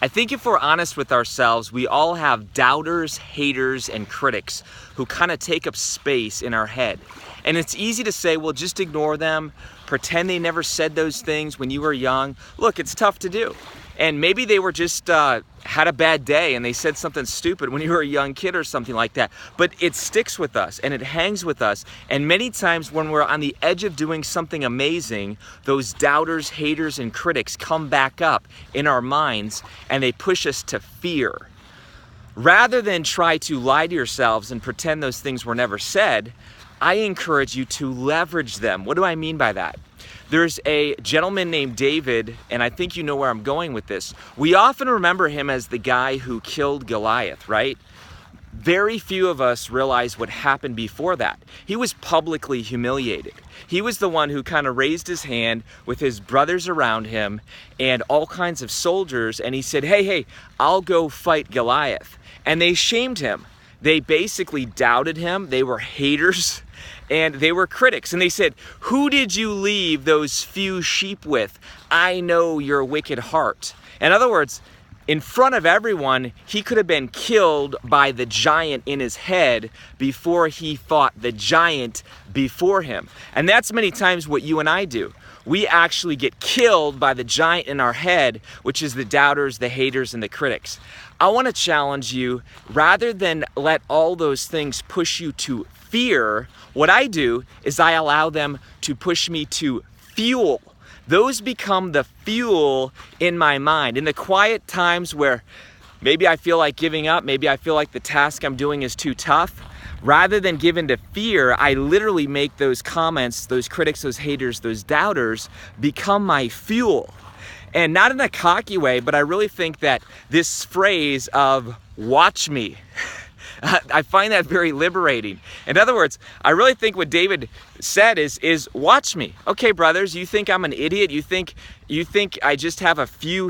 I think if we're honest with ourselves, we all have doubters, haters, and critics who kind of take up space in our head. And it's easy to say, well, just ignore them, pretend they never said those things when you were young. Look, it's tough to do. And maybe they were just had a bad day and they said something stupid when you were a young kid or something like that. But it sticks with us and it hangs with us. And many times when we're on the edge of doing something amazing, those doubters, haters, and critics come back up in our minds and they push us to fear. Rather than try to lie to yourselves and pretend those things were never said, I encourage you to leverage them. What do I mean by that? There's a gentleman named David, and I think you know where I'm going with this. We often remember him as the guy who killed Goliath, right? Very few of us realize what happened before that. He was publicly humiliated. He was the one who kind of raised his hand with his brothers around him and all kinds of soldiers, and he said, hey, I'll go fight Goliath. And they shamed him. They basically doubted him. They were haters and they were critics. And they said, who did you leave those few sheep with? I know your wicked heart. In other words, in front of everyone, he could have been killed by the giant in his head before he fought the giant before him. And that's many times what you and I do. We actually get killed by the giant in our head, which is the doubters, the haters, and the critics. I want to challenge you, rather than let all those things push you to fear, what I do is I allow them to push me to fuel. Those become the fuel in my mind. In the quiet times where maybe I feel like giving up, maybe I feel like the task I'm doing is too tough, rather than give in to fear, I literally make those comments, those critics, those haters, those doubters become my fuel. And not in a cocky way, but I really think that this phrase of watch me, I find that very liberating. In other words, I really think what David said is watch me. Okay, brothers, you think I'm an idiot? You think I just have a few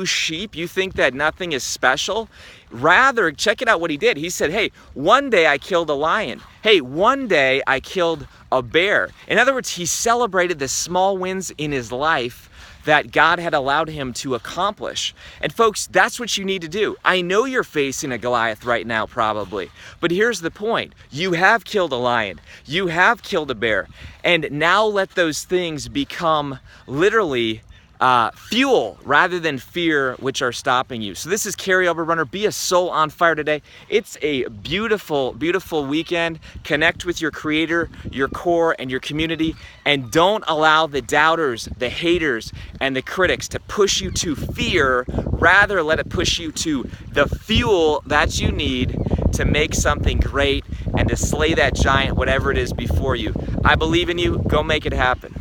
sheep? You think that nothing is special? Rather, check it out what he did. He said, hey, one day I killed a lion. Hey, one day I killed a bear. In other words, he celebrated the small wins in his life that God had allowed him to accomplish. And folks, that's what you need to do. I know you're facing a Goliath right now, probably, but here's the point. You have killed a lion. You have killed a bear. And now let those things become literally fuel rather than fear, which are stopping you. So this is Carryover Runner. Be a soul on fire today. It's a beautiful, beautiful weekend. Connect with your Creator, your core, and your community. And don't allow the doubters, the haters, and the critics to push you to fear. Rather, let it push you to the fuel that you need to make something great and to slay that giant, whatever it is before you. I believe in you. Go make it happen.